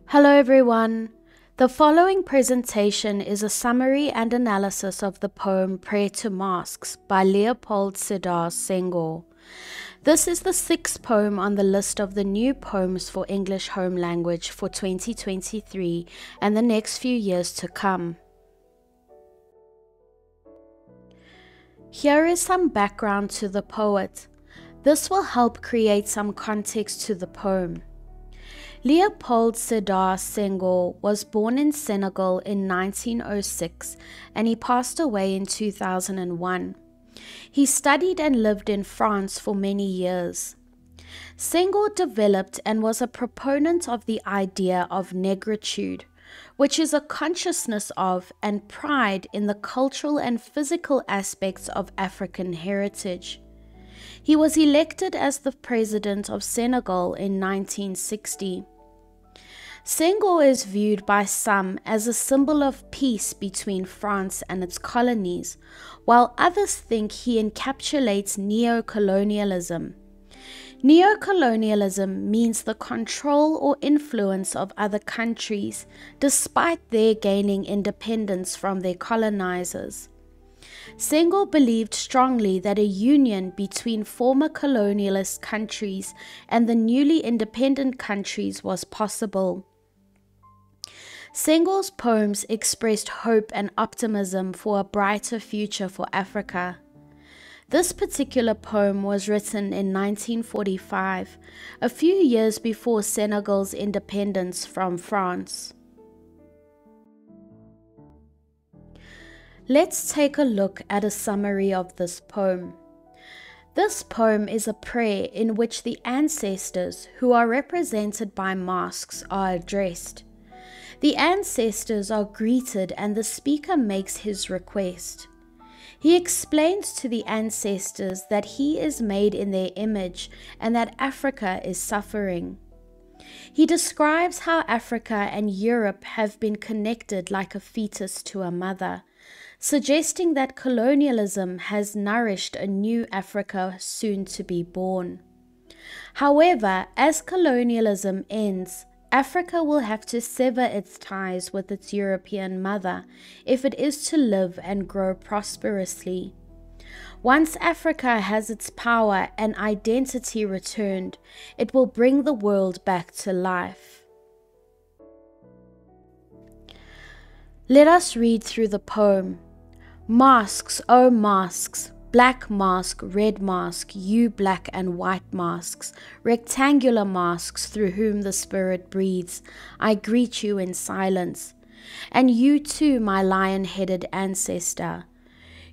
Hello everyone. The following presentation is a summary and analysis of the poem Prayer to Masks by Léopold Sédar Senghor. This is the sixth poem on the list of the new poems for English home language for 2023 and the next few years to come. Here is some background to the poet. This will help create some context to the poem. Léopold Sédar Senghor was born in Senegal in 1906 and he passed away in 2001. He studied and lived in France for many years. Senghor developed and was a proponent of the idea of negritude, which is a consciousness of and pride in the cultural and physical aspects of African heritage. He was elected as the president of Senegal in 1960. Senghor is viewed by some as a symbol of peace between France and its colonies, while others think he encapsulates neo-colonialism. Neo-colonialism means the control or influence of other countries, despite their gaining independence from their colonizers. Senghor believed strongly that a union between former colonialist countries and the newly independent countries was possible. Senghor's poems expressed hope and optimism for a brighter future for Africa. This particular poem was written in 1945, a few years before Senegal's independence from France. Let's take a look at a summary of this poem. This poem is a prayer in which the ancestors, who are represented by masks, are addressed. The ancestors are greeted and the speaker makes his request. He explains to the ancestors that he is made in their image and that Africa is suffering. He describes how Africa and Europe have been connected like a fetus to a mother, suggesting that colonialism has nourished a new Africa soon to be born. However, as colonialism ends, Africa will have to sever its ties with its European mother if it is to live and grow prosperously. Once Africa has its power and identity returned, it will bring the world back to life. Let us read through the poem. Masks, oh masks, black mask, red mask, you black and white masks, rectangular masks through whom the Spirit breathes, I greet you in silence. And you too, my lion-headed ancestor.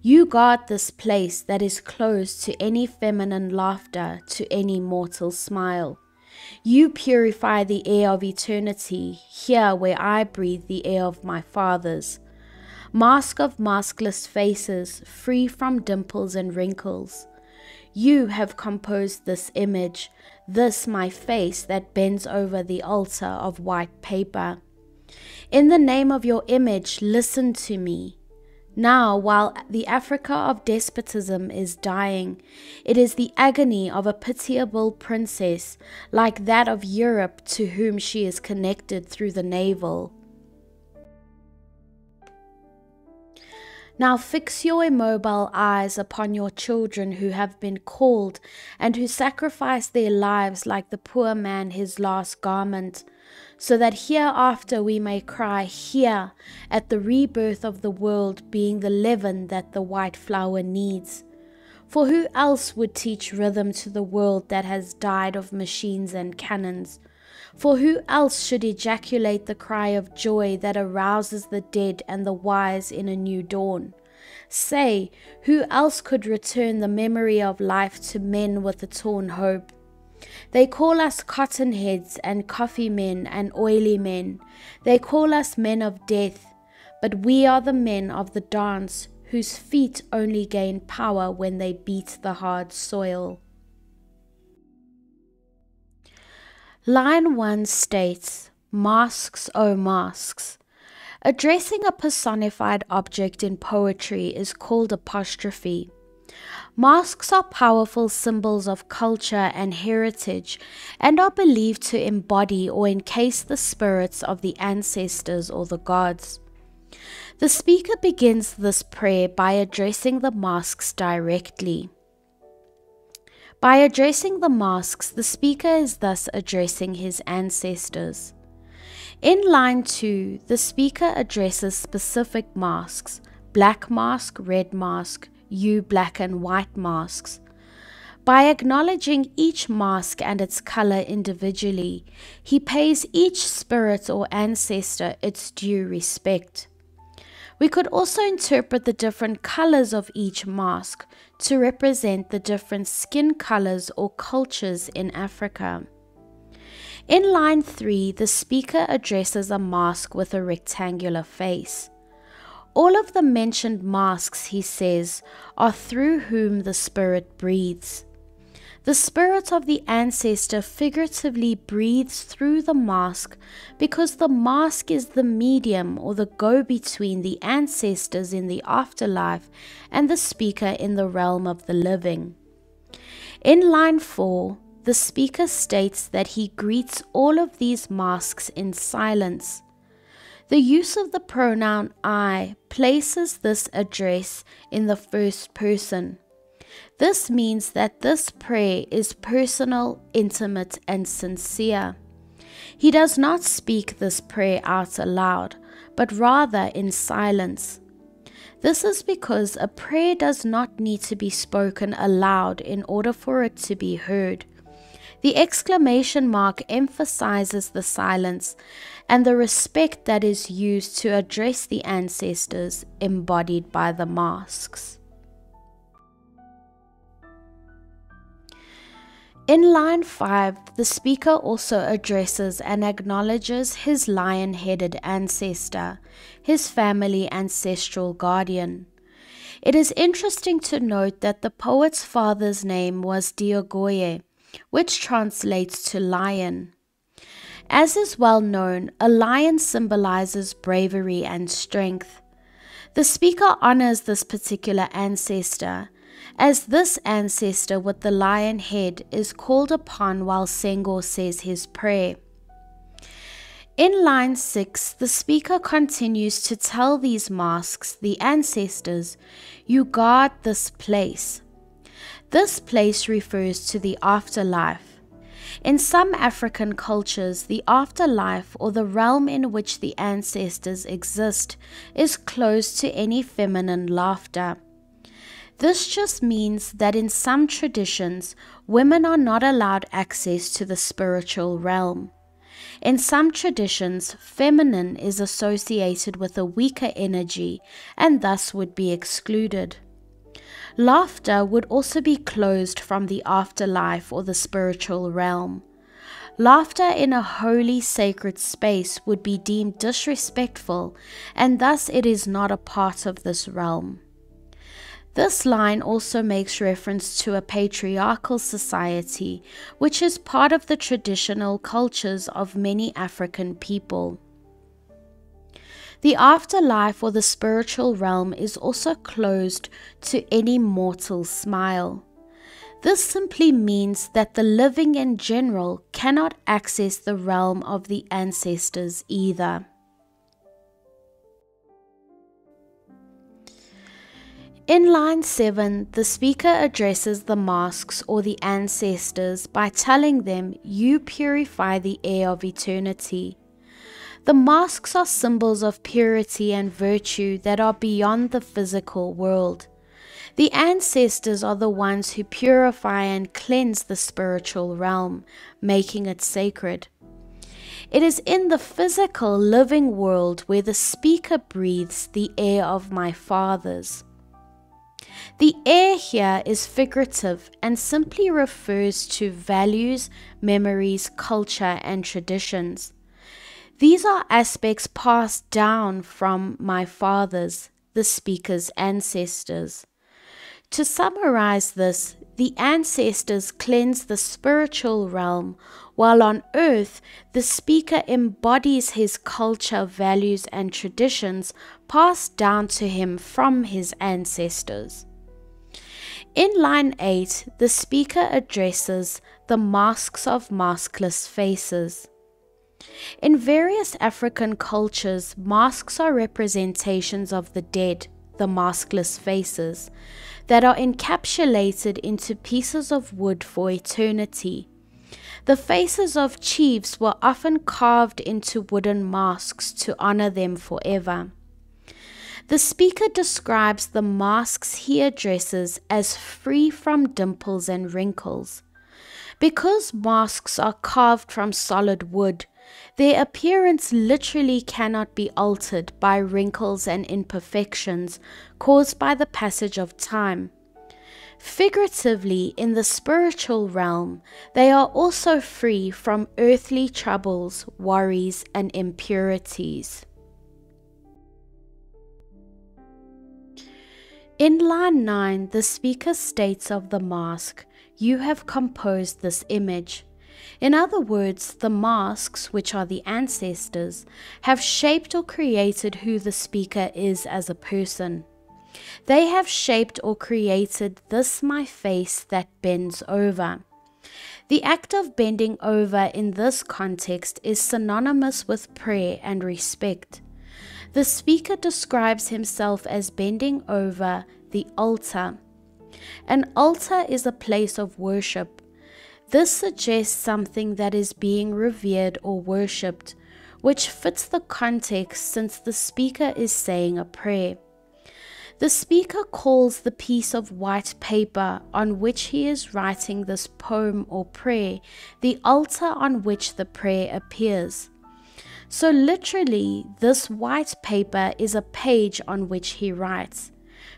You guard this place that is closed to any feminine laughter, to any mortal smile. You purify the air of eternity, here where I breathe the air of my fathers. Mask of maskless faces, free from dimples and wrinkles. You have composed this image, this my face that bends over the altar of white paper. In the name of your image, listen to me. Now, while the Africa of despotism is dying, it is the agony of a pitiable princess, like that of Europe to whom she is connected through the navel. Now fix your immobile eyes upon your children who have been called and who sacrifice their lives like the poor man his last garment, so that hereafter we may cry here at the rebirth of the world being the leaven that the white flour needs. For who else would teach rhythm to the world that has died of machines and cannons? For who else should ejaculate the cry of joy that arouses the dead and the wise in a new dawn? Say, who else could return the memory of life to men with a torn hope? They call us cottonheads and coffee men and oily men. They call us men of death, but we are the men of the dance whose feet only gain power when they beat the hard soil. Line 1 states, masks, oh masks. Addressing a personified object in poetry is called apostrophe. Masks are powerful symbols of culture and heritage and are believed to embody or encase the spirits of the ancestors or the gods. The speaker begins this prayer by addressing the masks directly. By addressing the masks, the speaker is thus addressing his ancestors. In line 2, the speaker addresses specific masks: black mask, red mask, black and white masks. By acknowledging each mask and its color individually, he pays each spirit or ancestor its due respect. We could also interpret the different colors of each mask to represent the different skin colors or cultures in Africa. In line 3, the speaker addresses a mask with a rectangular face. All of the mentioned masks, he says, are through whom the spirit breathes. The spirit of the ancestor figuratively breathes through the mask because the mask is the medium or the go-between the ancestors in the afterlife and the speaker in the realm of the living. In line 4, the speaker states that he greets all of these masks in silence. The use of the pronoun I places this address in the first person. This means that this prayer is personal, intimate, and sincere. He does not speak this prayer out aloud, but rather in silence. This is because a prayer does not need to be spoken aloud in order for it to be heard. The exclamation mark emphasizes the silence and the respect that is used to address the ancestors embodied by the masks. In line 5, the speaker also addresses and acknowledges his lion-headed ancestor, his family ancestral guardian. It is interesting to note that the poet's father's name was Diogoye, which translates to lion. As is well known, a lion symbolizes bravery and strength. The speaker honors this particular ancestor, as this ancestor with the lion head is called upon while Senghor says his prayer. In line 6, the speaker continues to tell these masks, the ancestors, you guard this place. This place refers to the afterlife. In some African cultures, the afterlife, or the realm in which the ancestors exist, is closed to any feminine laughter. This just means that in some traditions, women are not allowed access to the spiritual realm. In some traditions, feminine is associated with a weaker energy and thus would be excluded. Laughter would also be closed from the afterlife or the spiritual realm. Laughter in a holy, sacred space would be deemed disrespectful, and thus it is not a part of this realm. This line also makes reference to a patriarchal society, which is part of the traditional cultures of many African people. The afterlife or the spiritual realm is also closed to any mortal smile. This simply means that the living in general cannot access the realm of the ancestors either. In line 7, the speaker addresses the masks or the ancestors by telling them, you purify the air of eternity. The masks are symbols of purity and virtue that are beyond the physical world. The ancestors are the ones who purify and cleanse the spiritual realm, making it sacred. It is in the physical living world where the speaker breathes the air of my fathers. The air here is figurative and simply refers to values, memories, culture, and traditions. These are aspects passed down from my fathers, the speaker's ancestors. To summarize this, the ancestors cleanse the spiritual realm, while on earth, the speaker embodies his culture, values, and traditions passed down to him from his ancestors. In line 8, the speaker addresses the masks of maskless faces. In various African cultures, masks are representations of the dead, the maskless faces, that are encapsulated into pieces of wood for eternity. The faces of chiefs were often carved into wooden masks to honor them forever. The speaker describes the masks he addresses as free from dimples and wrinkles. Because masks are carved from solid wood, their appearance literally cannot be altered by wrinkles and imperfections caused by the passage of time. Figuratively, in the spiritual realm, they are also free from earthly troubles, worries, and impurities. In line 9, the speaker states of the mask, "You have composed this image." In other words, the masks, which are the ancestors, have shaped or created who the speaker is as a person. They have shaped or created this my face that bends over. The act of bending over in this context is synonymous with prayer and respect. The speaker describes himself as bending over the altar. An altar is a place of worship. This suggests something that is being revered or worshipped, which fits the context since the speaker is saying a prayer. The speaker calls the piece of white paper on which he is writing this poem or prayer the altar on which the prayer appears. So literally, this white paper is a page on which he writes.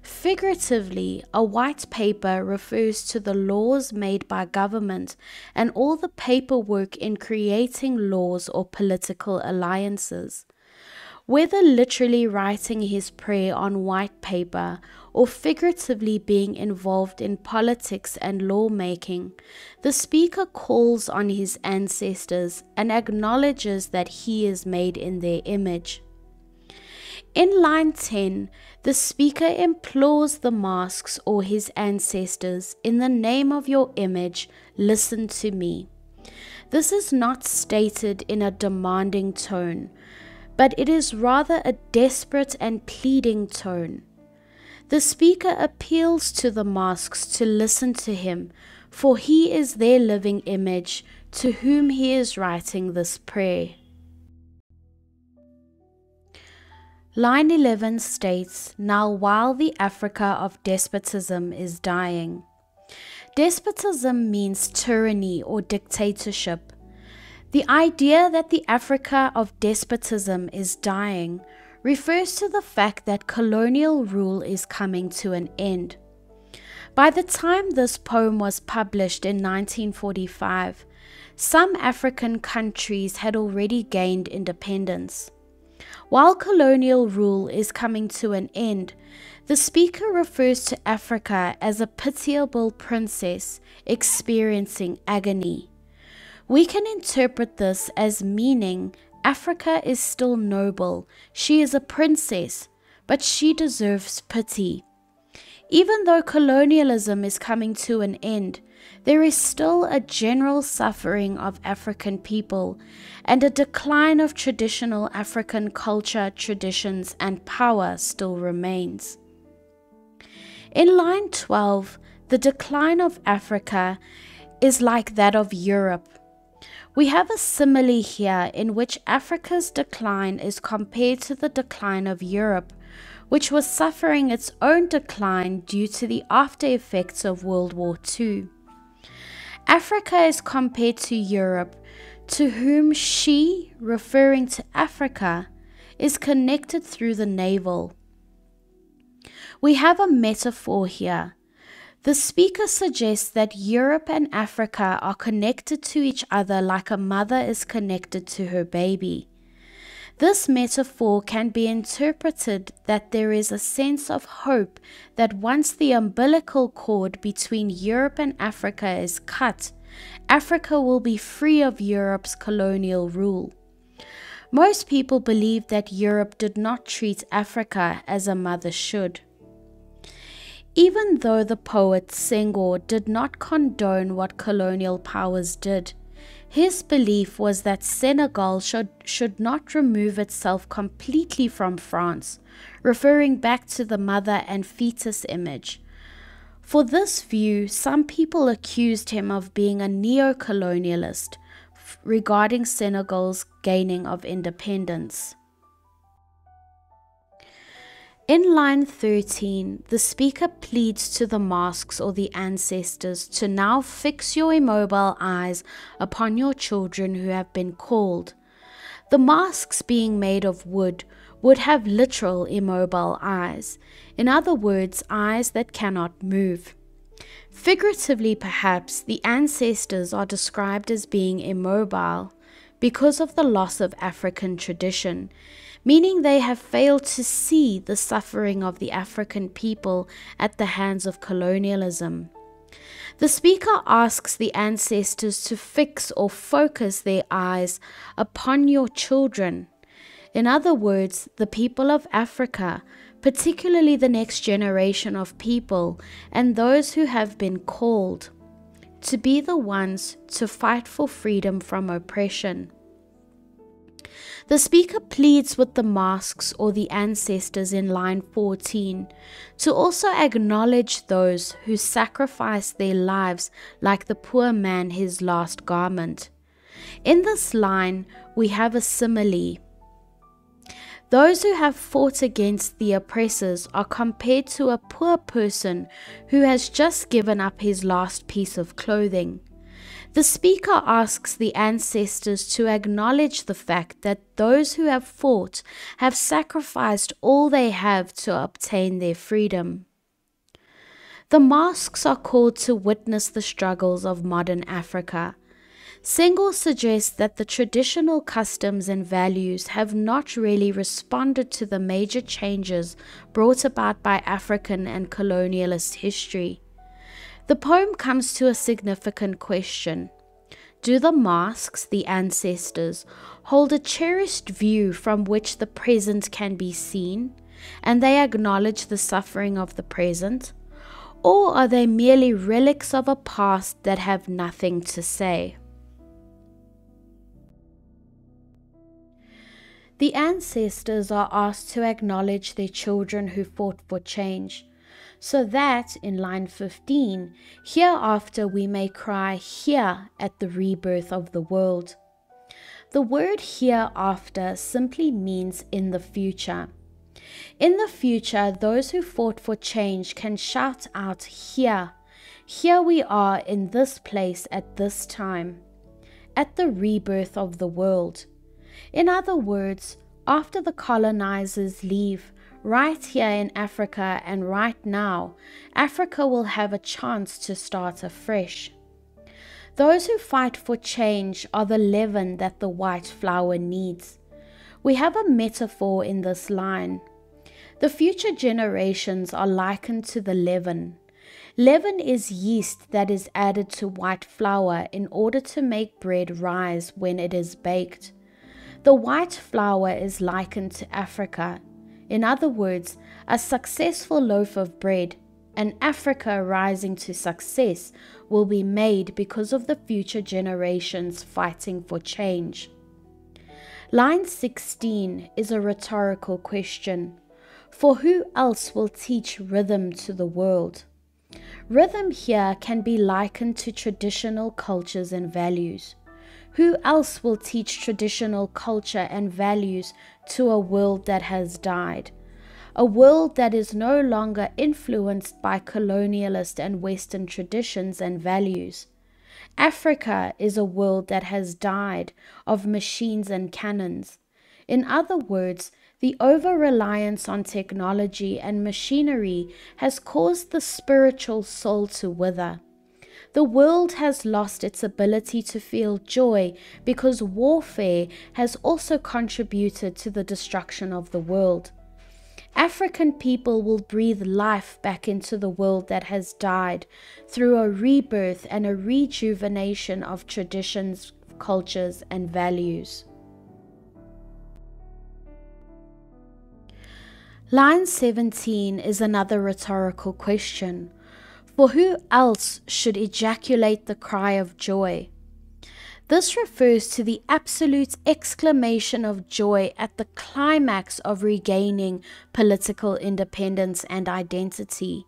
Figuratively, a white paper refers to the laws made by government and all the paperwork in creating laws or political alliances. Whether literally writing his prayer on white paper or figuratively being involved in politics and lawmaking, the speaker calls on his ancestors and acknowledges that he is made in their image. In line 10, the speaker implores the masks or his ancestors, "In the name of your image, listen to me." This is not stated in a demanding tone, but it is rather a desperate and pleading tone. The speaker appeals to the masks to listen to him, for he is their living image to whom he is writing this prayer. Line 11 states, "Now while the Africa of despotism is dying." Despotism means tyranny or dictatorship. The idea that the Africa of despotism is dying refers to the fact that colonial rule is coming to an end. By the time this poem was published in 1945, some African countries had already gained independence. While colonial rule is coming to an end, the speaker refers to Africa as a pitiable princess experiencing agony. We can interpret this as meaning Africa is still noble, she is a princess, but she deserves pity. Even though colonialism is coming to an end, there is still a general suffering of African people and a decline of traditional African culture, traditions, and power still remains. In line 12, the decline of Africa is like that of Europe. We have a simile here in which Africa's decline is compared to the decline of Europe, which was suffering its own decline due to the after effects of World War II. Africa is compared to Europe, to whom she, referring to Africa, is connected through the navel. We have a metaphor here. The speaker suggests that Europe and Africa are connected to each other like a mother is connected to her baby. This metaphor can be interpreted that there is a sense of hope that once the umbilical cord between Europe and Africa is cut, Africa will be free of Europe's colonial rule. Most people believe that Europe did not treat Africa as a mother should. Even though the poet Senghor did not condone what colonial powers did, his belief was that Senegal should not remove itself completely from France, referring back to the mother and fetus image. For this view, some people accused him of being a neo-colonialist regarding Senegal's gaining of independence. In line 13, the speaker pleads to the masks or the ancestors to now fix your immobile eyes upon your children who have been called. The masks, being made of wood, would have literal immobile eyes, in other words, eyes that cannot move. Figuratively, perhaps, the ancestors are described as being immobile because of the loss of African tradition, meaning they have failed to see the suffering of the African people at the hands of colonialism. The speaker asks the ancestors to fix or focus their eyes upon your children. In other words, the people of Africa, particularly the next generation of people and those who have been called to be the ones to fight for freedom from oppression. The speaker pleads with the masks or the ancestors in line 14 to also acknowledge those who sacrificed their lives like the poor man his last garment. In this line, we have a simile. Those who have fought against the oppressors are compared to a poor person who has just given up his last piece of clothing. The speaker asks the ancestors to acknowledge the fact that those who have fought have sacrificed all they have to obtain their freedom. The masks are called to witness the struggles of modern Africa. Senghor suggests that the traditional customs and values have not really responded to the major changes brought about by African and colonialist history. The poem comes to a significant question. Do the masks, the ancestors, hold a cherished view from which the present can be seen, and they acknowledge the suffering of the present? Or are they merely relics of a past that have nothing to say? The ancestors are asked to acknowledge their children who fought for change, so that, in line 15, hereafter we may cry here at the rebirth of the world. The word hereafter simply means in the future. In the future, those who fought for change can shout out here. Here we are in this place at this time, at the rebirth of the world. In other words, after the colonizers leave, right here in Africa and right now, Africa will have a chance to start afresh. Those who fight for change are the leaven that the white flour needs. We have a metaphor in this line. The future generations are likened to the leaven. Leaven is yeast that is added to white flour in order to make bread rise when it is baked. The white flour is likened to Africa. In other words, a successful loaf of bread, and Africa rising to success, will be made because of the future generations fighting for change. Line 16 is a rhetorical question. For who else will teach rhythm to the world? Rhythm here can be likened to traditional cultures and values. Who else will teach traditional culture and values to a world that has died? A world that is no longer influenced by colonialist and Western traditions and values. Africa is a world that has died of machines and cannons. In other words, the over-reliance on technology and machinery has caused the spiritual soul to wither. The world has lost its ability to feel joy because warfare has also contributed to the destruction of the world. African people will breathe life back into the world that has died through a rebirth and a rejuvenation of traditions, cultures, and values. Line 17 is another rhetorical question. For who else should ejaculate the cry of joy? This refers to the absolute exclamation of joy at the climax of regaining political independence and identity.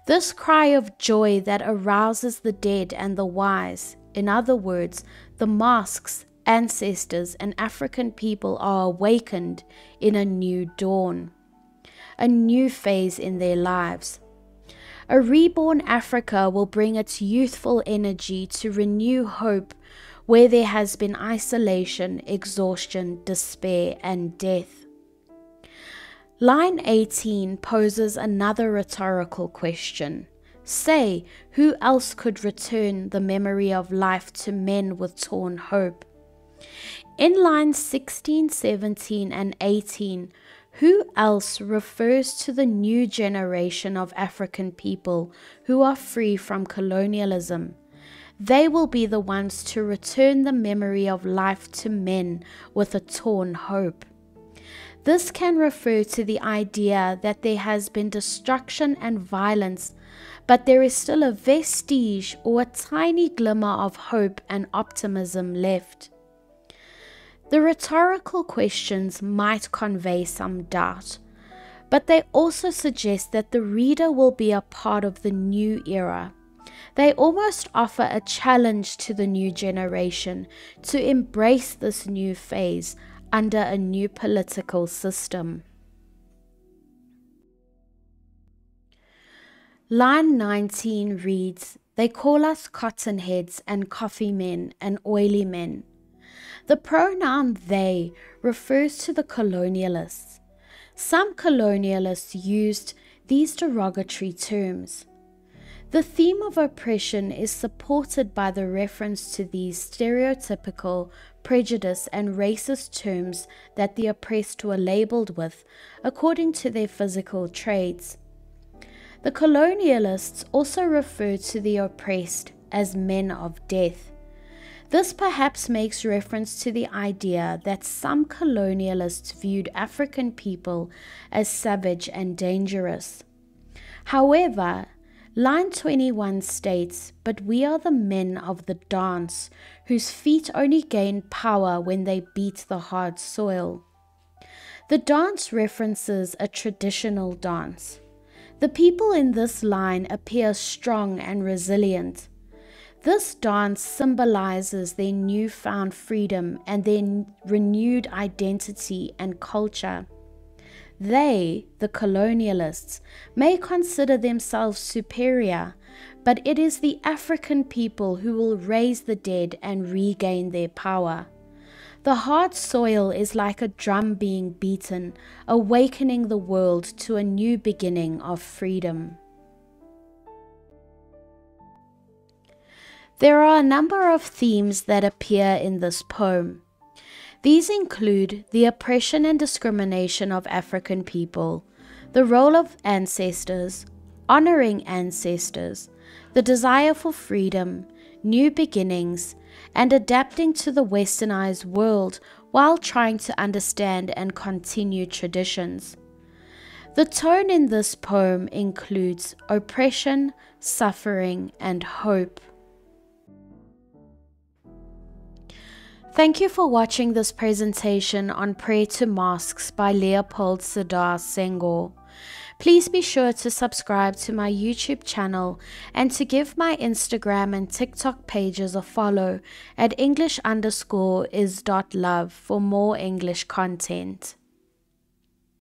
This cry of joy that arouses the dead and the wise, in other words, the masks, ancestors, and African people are awakened in a new dawn, a new phase in their lives. A reborn Africa will bring its youthful energy to renew hope where there has been isolation, exhaustion, despair, and death. Line 18 poses another rhetorical question. Say, who else could return the memory of life to men with torn hope? In lines 16, 17, and 18, who else refers to the new generation of African people who are free from colonialism? They will be the ones to return the memory of life to men with a torn hope. This can refer to the idea that there has been destruction and violence, but there is still a vestige or a tiny glimmer of hope and optimism left. The rhetorical questions might convey some doubt, but they also suggest that the reader will be a part of the new era. They almost offer a challenge to the new generation to embrace this new phase under a new political system. Line 19 reads, "They call us cotton heads and coffee men and oily men." The pronoun they refers to the colonialists. Some colonialists used these derogatory terms. The theme of oppression is supported by the reference to these stereotypical, prejudice, and racist terms that the oppressed were labeled with according to their physical traits. The colonialists also referred to the oppressed as men of death. This perhaps makes reference to the idea that some colonialists viewed African people as savage and dangerous. However, line 21 states, "But we are the men of the dance, whose feet only gain power when they beat the hard soil." The dance references a traditional dance. The people in this line appear strong and resilient. This dance symbolizes their newfound freedom and their renewed identity and culture. They, the colonialists, may consider themselves superior, but it is the African people who will raise the dead and regain their power. The hard soil is like a drum being beaten, awakening the world to a new beginning of freedom. There are a number of themes that appear in this poem. These include the oppression and discrimination of African people, the role of ancestors, honoring ancestors, the desire for freedom, new beginnings, and adapting to the westernized world while trying to understand and continue traditions. The tone in this poem includes oppression, suffering, and hope. Thank you for watching this presentation on Prayer to Masks by Léopold Sédar Senghor. Please be sure to subscribe to my YouTube channel and to give my Instagram and TikTok pages a follow at English_is.love for more English content.